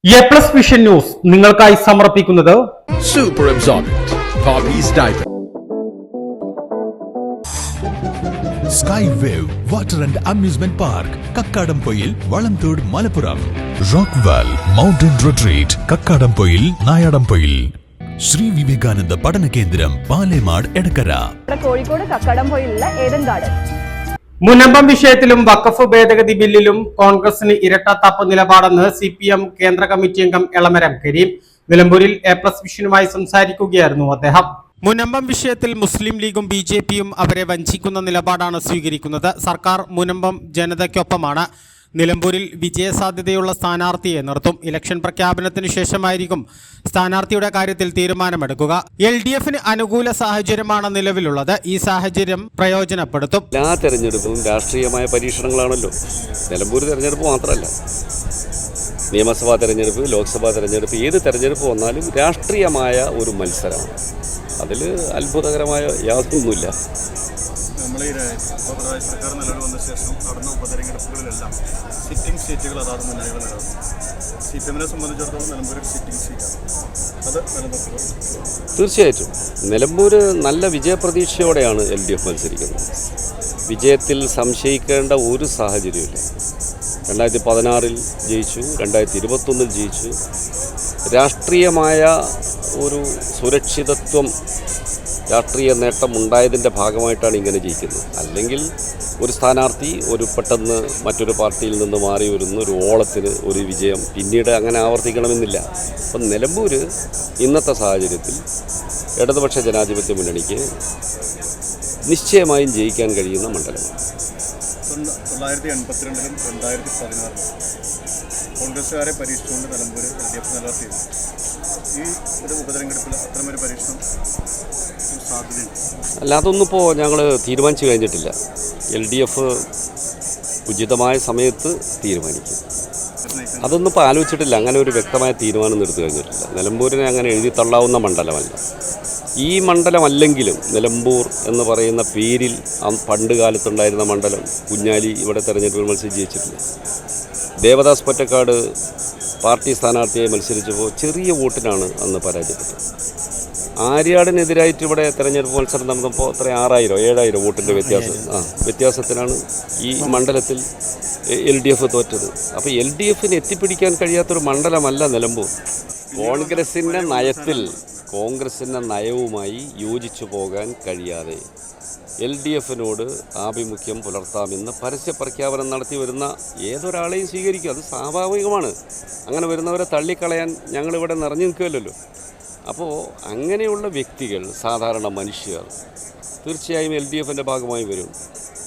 A+ vision news നിങ്ങൾക്കായി സമർപ്പിക്കുന്നത് Super Absorbent Hobbies Diaper. Sky Wave Water and Amusement Park, Kakkadampoil, Valamthood, Malappuram. Rockval Mountain Retreat, Kakkadampoil, Nayadampoil. Shri Vivekananda പഠന കേന്ദ്രം പാലേമാട് എടക്കര. കോഴിക്കോട് കക്കാടംപൊയിലുള്ള Eden garden. Munambam വിഷയത്തിലും വഖഫ് ഭേദഗതി ബില്ലിലും കോൺഗ്രസിന് ഇരട്ടത്താപ്പ് നിലപാടെന്ന് CPM കേന്ദ്ര കമ്മിറ്റി അംഗം എളമരം കരീം. നിലമ്പൂരിൽ എ+ വിഷനുമായി സംസാരിക്കുകയായിരുന്നു അദ്ദേഹം. മുനമ്പം വിഷയത്തിൽ മുസ്ലിം ലീഗും BJPയും അവരെ വഞ്ചിക്കുന്ന നിലപാടാണ് സ്വീകരിക്കുന്നത്. സർക്കാർ മുനമ്പം ജനതയ്ക്കൊപ്പമാണ്. നിലമ്പൂരിൽ വിജയസാധ്യതയുള്ള സ്ഥാനാർത്ഥിയെ നിർത്തും. ഇലക്ഷൻ പ്രഖ്യാപനത്തിന് ശേഷമായിരിക്കും സ്ഥാനാർത്ഥിയുടെ കാര്യത്തിൽ തീരുമാനമെടുക്കുക. LDFന് അനുകൂല സാഹചര്യമാണ് നിലവിലുള്ളത്. ഈ സാഹചര്യം പ്രയോജനപ്പെടുത്തും. എല്ലാ തെരഞ്ഞെടുപ്പും രാഷ്ട്രീയമായ പരീക്ഷണങ്ങളാണല്ലോ. നിലമ്പൂർ തെരഞ്ഞെടുപ്പ് മാത്രമല്ല, നിയമസഭാ തെരഞ്ഞെടുപ്പ്, ലോക്സഭാ തെരഞ്ഞെടുപ്പ്, ഏത് തെരഞ്ഞെടുപ്പ് വന്നാലും രാഷ്ട്രീയമായ ഒരു മത്സരമാണ്. അതിൽ അത്ഭുതകരമായ യാതൊന്നുമില്ല. നമ്മൾ ഈ പിണറായി സർക്കാർ നിലവിൽ വന്ന ശേഷം നടന്ന ഉപതെരഞ്ഞെടുപ്പുകളിലെല്ലാം സിറ്റിംഗ് സീറ്റുകൾ അതാത് മുന്നണികൾ നിലനിർത്തും. CPMനെ സംബന്ധിച്ചിടത്തോളം നിലമ്പൂർ സിറ്റിംഗ് സീറ്റാണ്, അത് നിലനിർത്തുക. തീർച്ചയായിട്ടും നിലമ്പൂർ നല്ല വിജയപ്രതീക്ഷയോടെയാണ് LDF മത്സരിക്കുന്നത്. വിജയത്തിൽ സംശയിക്കേണ്ട ഒരു സാഹചര്യമില്ല. 2016 ജയിച്ചു, 2021 ജയിച്ചു. രാഷ്ട്രീയമായ ഒരു സുരക്ഷിതത്വം, രാഷ്ട്രീയ നേട്ടം ഉണ്ടായതിൻ്റെ ഭാഗമായിട്ടാണ് ഇങ്ങനെ ജയിക്കുന്നത്. അല്ലെങ്കിൽ ഒരു സ്ഥാനാർത്ഥി പെട്ടെന്ന് മറ്റൊരു പാർട്ടിയിൽ നിന്ന് മാറി വരുന്ന ഒരു ഓളത്തിന് ഒരു വിജയം പിന്നീട് അങ്ങനെ ആവർത്തിക്കണമെന്നില്ല. അപ്പം നിലമ്പൂർ ഇന്നത്തെ സാഹചര്യത്തിൽ ഇടതുപക്ഷ ജനാധിപത്യ മുന്നണിക്ക് നിശ്ചയമായും ജയിക്കാൻ കഴിയുന്ന മണ്ഡലമാണ്. 1982-ലും 2016-ലും കോൺഗ്രസ്സുകാരെ പരീക്ഷിച്ചുകൊണ്ട് നിലമ്പൂർ LDF നിലനിർത്തിയിരുന്നു. ഈ ഒരു ഉപതെരഞ്ഞെടുപ്പിൽ അത്തരമൊരു പരീക്ഷണം സാധ്യതയുണ്ട്. അല്ല, അതൊന്നിപ്പോൾ ഞങ്ങൾ തീരുമാനിച്ചു കഴിഞ്ഞിട്ടില്ല. LDF ഉചിതമായ സമയത്ത് തീരുമാനിക്കും. അതൊന്നും ഇപ്പോൾ ആലോചിച്ചിട്ടില്ല. അങ്ങനെ ഒരു വ്യക്തമായ തീരുമാനം എടുത്തു കഴിഞ്ഞിട്ടില്ല. നിലമ്പൂരിനെ അങ്ങനെ എഴുതി തള്ളാവുന്ന മണ്ഡലമല്ല. ഈ മണ്ഡലമല്ലെങ്കിലും നിലമ്പൂർ എന്ന് പറയുന്ന പേരിൽ പണ്ട് കാലത്തുണ്ടായിരുന്ന മണ്ഡലം കുഞ്ഞാലി ഇവിടെ തെരഞ്ഞെടുപ്പിൽ മത്സരിച്ച് ജയിച്ചിട്ടില്ല. ദേവദാസ് പൊറ്റക്കാട് പാർട്ടി സ്ഥാനാർത്ഥിയായി മത്സരിച്ചപ്പോൾ ചെറിയ വോട്ടിനാണ് അന്ന് പരാജയപ്പെട്ടത്. ആര്യാടിനെതിരായിട്ട് ഇവിടെ തെരഞ്ഞെടുപ്പ് മത്സരം നടന്നപ്പോൾ 6,000-7,000 വോട്ടിൻ്റെ വ്യത്യാസത്തിനാണ് ഈ മണ്ഡലത്തിൽ LDF തോറ്റത്. അപ്പോൾ LDFന് എത്തിപ്പിടിക്കാൻ കഴിയാത്തൊരു മണ്ഡലമല്ല നിലമ്പൂർ. കോൺഗ്രസിൻ്റെ നയവുമായി യോജിച്ചു പോകാൻ കഴിയാതെ LDFനോട് ആഭിമുഖ്യം പുലർത്താമെന്ന് പരസ്യ പ്രഖ്യാപനം നടത്തി വരുന്ന ഏതൊരാളെയും സ്വീകരിക്കും. അത് സ്വാഭാവികമാണ്. അങ്ങനെ വരുന്നവരെ തള്ളിക്കളയാൻ ഞങ്ങളിവിടെ നിറഞ്ഞു നിൽക്കുകയല്ലോ. അപ്പോൾ അങ്ങനെയുള്ള വ്യക്തികൾ, സാധാരണ മനുഷ്യർ, തീർച്ചയായും LDFൻ്റെ ഭാഗമായി വരും.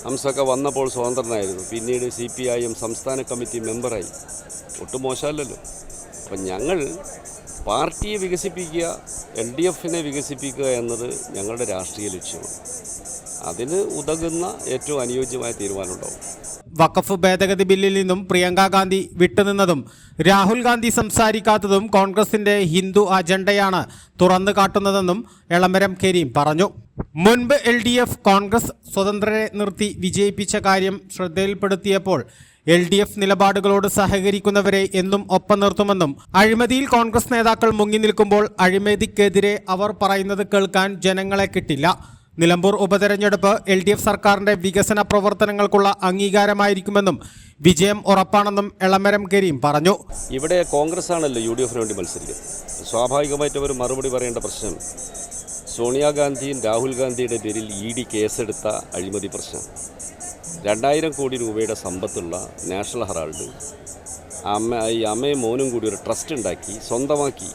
ഹംസൊക്കെ വന്നപ്പോൾ സ്വതന്ത്രനായിരുന്നു, പിന്നീട് CPIM സംസ്ഥാന കമ്മിറ്റി മെമ്പറായി. ഒട്ടും മോശമല്ലല്ലോ. അപ്പം ഞങ്ങൾ പാർട്ടിയെ വികസിപ്പിക്കുക, LDFനെ വികസിപ്പിക്കുക എന്നത് ഞങ്ങളുടെ രാഷ്ട്രീയ ലക്ഷ്യമാണ്. അതിന് ഉതകുന്ന ഏറ്റവും അനുയോജ്യമായ തീരുമാനമുണ്ടാവും. വഖഫ് ഭേദഗതി ബില്ലിൽ നിന്നും പ്രിയങ്ക ഗാന്ധി വിട്ടുനിന്നതും രാഹുൽ ഗാന്ധി സംസാരിക്കാത്തതും കോൺഗ്രസിന്റെ ഹിന്ദു അജണ്ടയാണ് തുറന്നു കാട്ടുന്നതെന്നും എളമരം കരീം പറഞ്ഞു. മുൻപ് LDF കോൺഗ്രസ് സ്വതന്ത്രരെ നിർത്തി വിജയിപ്പിച്ച കാര്യം ശ്രദ്ധയിൽപ്പെടുത്തിയപ്പോൾ LDF നിലപാടുകളോട് സഹകരിക്കുന്നവരെ എന്നും ഒപ്പം നിർത്തുമെന്നും അഴിമതിയിൽ കോൺഗ്രസ് നേതാക്കൾ മുങ്ങി നിൽക്കുമ്പോൾ അഴിമതിക്കെതിരെ അവർ പറയുന്നത് കേൾക്കാൻ ജനങ്ങളെ കിട്ടില്ല. നിലമ്പൂർ ഉപതെരഞ്ഞെടുപ്പ് LDF സർക്കാരിന്റെ വികസന പ്രവർത്തനങ്ങൾക്കുള്ള അംഗീകാരമായിരിക്കുമെന്നും വിജയം ഉറപ്പാണെന്നും എളമരം കരീം പറഞ്ഞു. ഇവിടെ കോൺഗ്രസ് ആണല്ലോ UDFന് വേണ്ടി മത്സരിക്കുന്നത്. സ്വാഭാവികമായിട്ട് അവർ മറുപടി പറയേണ്ട പ്രശ്നം സോണിയാഗാന്ധിയും രാഹുൽ ഗാന്ധിയുടെ പേരിൽ ED കേസെടുത്ത അഴിമതി പ്രശ്നം. 2,000 കോടി രൂപയുടെ സമ്പത്തുള്ള നാഷണൽ ഹെറാൾഡ് അമ്മയും മോനും കൂടി ഒരു ട്രസ്റ്റ് ഉണ്ടാക്കി സ്വന്തമാക്കി.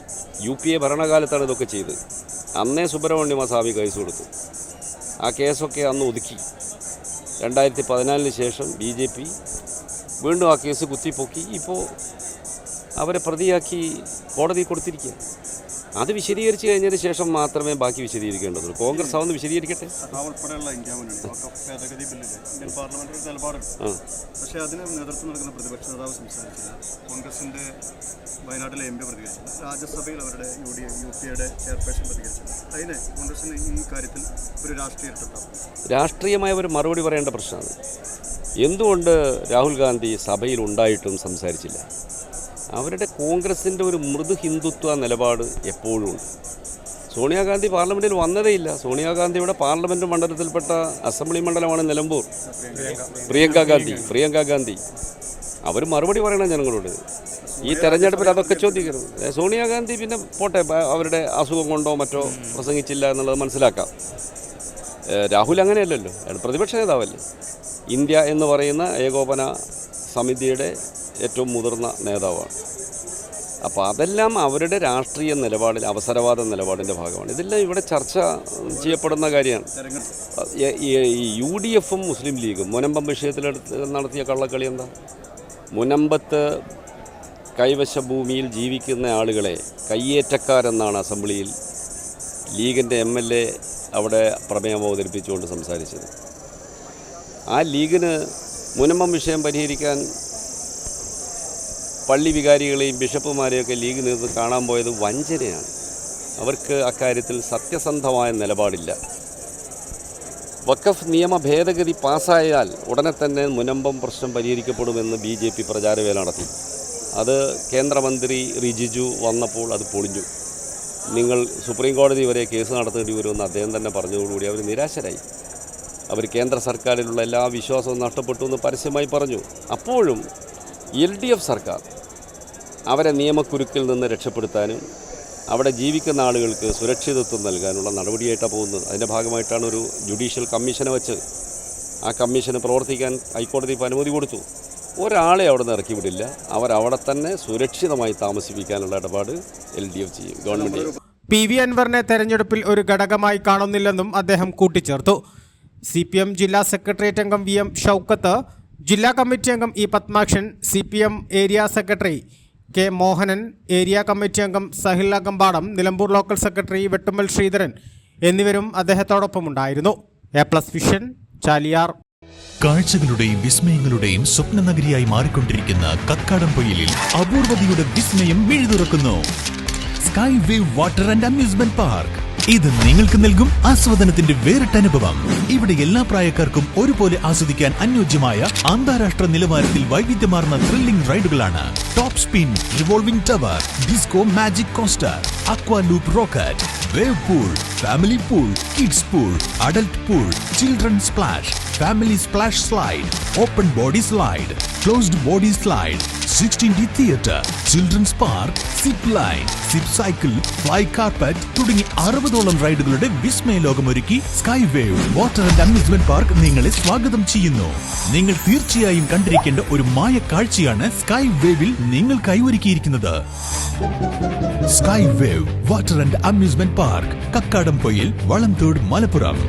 UPA ഭരണകാലത്താണ് ഇതൊക്കെ ചെയ്ത്. അന്നേ സുബ്രഹ്മണ്യം സ്വാമി കേസ് കൊടുത്തു. ആ കേസൊക്കെ അന്ന് ഒതുക്കി. 2014 ശേഷം BJP വീണ്ടും ആ കേസ് കുത്തിപ്പൊക്കി. ഇപ്പോൾ അവരെ പ്രതിയാക്കി കോടതി കൊടുത്തിരിക്കുക. അത് വിശദീകരിച്ച് കഴിഞ്ഞതിന് ശേഷം മാത്രമേ ബാക്കി വിശദീകരിക്കേണ്ടതുള്ളൂ. കോൺഗ്രസ് അതൊന്ന് വിശദീകരിക്കട്ടെ. ഉൾപ്പെടെയുള്ള ഇന്ത്യ മുന്നണി ഭേദഗതി ബില്ലിൽ ഇന്ത്യൻ പാർലമെന്റിൽ നിലപാടുണ്ട്. പക്ഷേ അതിന് നേതൃത്വം നൽകുന്ന പ്രതിപക്ഷ നേതാവ് സംസാരിച്ചില്ല. കോൺഗ്രസിൻ്റെ വയനാട്ടിലെ MP പ്രതികരിച്ചില്ല. രാജ്യസഭയിൽ അവരുടെ UPAയുടെ ചെയർപേഴ്സൺ പ്രതികരിച്ചില്ല. അതിന് കോൺഗ്രസിന് ഈ കാര്യത്തിൽ ഒരു രാഷ്ട്രീയമായ ഒരു മറുപടി പറയേണ്ട പ്രശ്നമാണ്. എന്തുകൊണ്ട് രാഹുൽ ഗാന്ധി സഭയിൽ ഉണ്ടായിട്ടും സംസാരിച്ചില്ല? അവരുടെ കോൺഗ്രസിൻ്റെ ഒരു മൃദു ഹിന്ദുത്വ നിലപാട് എപ്പോഴും ഉണ്ട്. സോണിയാഗാന്ധി പാർലമെൻറ്റിൽ വന്നതേയില്ല. സോണിയാഗാന്ധിയുടെ പാർലമെൻറ്റ് മണ്ഡലത്തിൽപ്പെട്ട അസംബ്ലി മണ്ഡലമാണ് നിലമ്പൂർ. പ്രിയങ്ക ഗാന്ധി അവർ മറുപടി പറയണം ജനങ്ങളോട്. ഈ തെരഞ്ഞെടുപ്പിൽ അതൊക്കെ ചോദിക്കരുത്. സോണിയാഗാന്ധി പിന്നെ പോട്ടെ, അവരുടെ അസുഖം കൊണ്ടോ മറ്റോ പ്രസംഗിച്ചില്ല എന്നുള്ളത് മനസ്സിലാക്കാം. രാഹുൽ അങ്ങനെയല്ലല്ലോ, അയാൾ പ്രതിപക്ഷ നേതാവല്ലേ. ഇന്ത്യ എന്ന് പറയുന്ന ഏകോപന സമിതിയുടെ ഏറ്റവും മുതിർന്ന നേതാവാണ്. അപ്പോൾ അതെല്ലാം അവരുടെ രാഷ്ട്രീയ നിലപാടിൽ, അവസരവാദ നിലപാടിൻ്റെ ഭാഗമാണ്. ഇതെല്ലാം ഇവിടെ ചർച്ച ചെയ്യപ്പെടുന്ന കാര്യമാണ്. ഈ UDF-ഉം മുസ്ലിം ലീഗും മുനമ്പം വിഷയത്തിലെടുത്ത് നടത്തിയ കള്ളക്കളി എന്താ? മുനമ്പത്ത് കൈവശ ഭൂമിയിൽ ജീവിക്കുന്ന ആളുകളെ കയ്യേറ്റക്കാരെന്നാണ് അസംബ്ലിയിൽ ലീഗിൻ്റെ MLA അവിടെ പ്രമേയം അവതരിപ്പിച്ചുകൊണ്ട് സംസാരിച്ചത്. ആ ലീഗിന് മുനമ്പം വിഷയം പരിഹരിക്കാൻ പള്ളി വികാരികളെയും ബിഷപ്പുമാരെയൊക്കെ ലീഗ് നേതൃത്വം കാണാൻ പോയത് വഞ്ചനയാണ്. അവർക്ക് അക്കാര്യത്തിൽ സത്യസന്ധമായ നിലപാടില്ല. വഖഫ് നിയമ ഭേദഗതി പാസ്സായാൽ ഉടനെ തന്നെ മുനമ്പം പ്രശ്നം പരിഹരിക്കപ്പെടുമെന്ന് BJP പ്രചാരവേല നടത്തി. അത് കേന്ദ്രമന്ത്രി റിജിജു വന്നപ്പോൾ അത് പൊളിഞ്ഞു. നിങ്ങൾ സുപ്രീം കോടതി വരെ കേസ് നടത്തേണ്ടി വരുമെന്ന് അദ്ദേഹം തന്നെ പറഞ്ഞതോടുകൂടി അവർ നിരാശരായി. അവർ കേന്ദ്ര സർക്കാരിലുള്ള എല്ലാ വിശ്വാസവും നഷ്ടപ്പെട്ടു എന്ന് പരസ്യമായി പറഞ്ഞു. അപ്പോഴും LDF സർക്കാർ അവരെ നിയമക്കുരുക്കിൽ നിന്ന് രക്ഷപ്പെടുത്താനും അവിടെ ജീവിക്കുന്ന ആളുകൾക്ക് സുരക്ഷിതത്വം നൽകാനുള്ള നടപടിയായിട്ടാണ് പോകുന്നത്. അതിൻ്റെ ഭാഗമായിട്ടാണ് ഒരു ജുഡീഷ്യൽ കമ്മീഷനെ വെച്ച് ആ കമ്മീഷന് പ്രവർത്തിക്കാൻ ഹൈക്കോടതി ഇപ്പോൾ അനുമതി കൊടുത്തു. ഒരാളെ അവിടെ നിന്ന് ഇറക്കി വിടില്ല. അവരവിടെ തന്നെ സുരക്ഷിതമായി താമസിപ്പിക്കാനുള്ള ഇടപാട് LDF ചെയ്യും, ഗവൺമെൻറ് ചെയ്യും. PV അൻവറിനെ തെരഞ്ഞെടുപ്പിൽ ഒരു ഘടകമായി കാണുന്നില്ലെന്നും അദ്ദേഹം കൂട്ടിച്ചേർത്തു. CPM ജില്ലാ സെക്രട്ടേറിയറ്റ് അംഗം VM ഷൗക്കത്ത്, ജില്ലാ കമ്മിറ്റി അംഗം E Padmakshan, CPM area secretary K Mohanan, area committee അംഗം സഹിൽ അകമ്പാടം, നിലമ്പൂർ ലോക്കൽ സെക്രട്ടറി വെട്ടുമ്മൽ ശ്രീധരൻ എന്നിവരും അദ്ദേഹത്തോടൊപ്പമുണ്ടായിരുന്നു. A+ vision, Chaliyar. കാഴ്ചകളുടെയും വിസ്മയങ്ങളുടെയും സ്വപ്ന നഗരിയായി മാറിക്കൊണ്ടിരിക്കുന്ന കക്കാടംപൊയിലിൽ അപൂർവതയുടെ വിസ്മയം മിഴിതുറക്കുന്നു. Sky wave water and amusement park. ഇത് നിങ്ങൾക്ക് നൽകും ആസ്വാദനത്തിന്റെ വേറിട്ട അനുഭവം. ഇവിടെ എല്ലാ പ്രായക്കാർക്കും ഒരുപോലെ ആസ്വദിക്കാൻ അനുയോജ്യമായ അന്താരാഷ്ട്ര നിലവാരത്തിൽ വൈവിധ്യമാർന്ന ത്രില്ലിംഗ് റൈഡുകളാണ്. Top spin, revolving tower, disco magic coaster, aqua loop rocket, wave pool, family pool, kids pool, adult pool, children splash, family splash slide, open body slide, closed body slide, 16D theatre, children's park, zip line, zip cycle, fly carpet തുടങ്ങി 60ഓളം റൈഡുകളുടെ വിസ്മയ ലോകമൊരുക്കി sky wave water and amusement park നിങ്ങളെ സ്വാഗതം ചെയ്യുന്നു. നിങ്ങൾ തീർച്ചയായും കണ്ടിരിക്കേണ്ട ഒരു മായ കാഴ്ചയാണ് സ്കൈ വേവിൽ നിങ്ങൾക്കായി ഒരുക്കിയിരിക്കുന്നത്. Sky wave water and amusement park, Kakkadampoyil, Valamthode, Malappuram.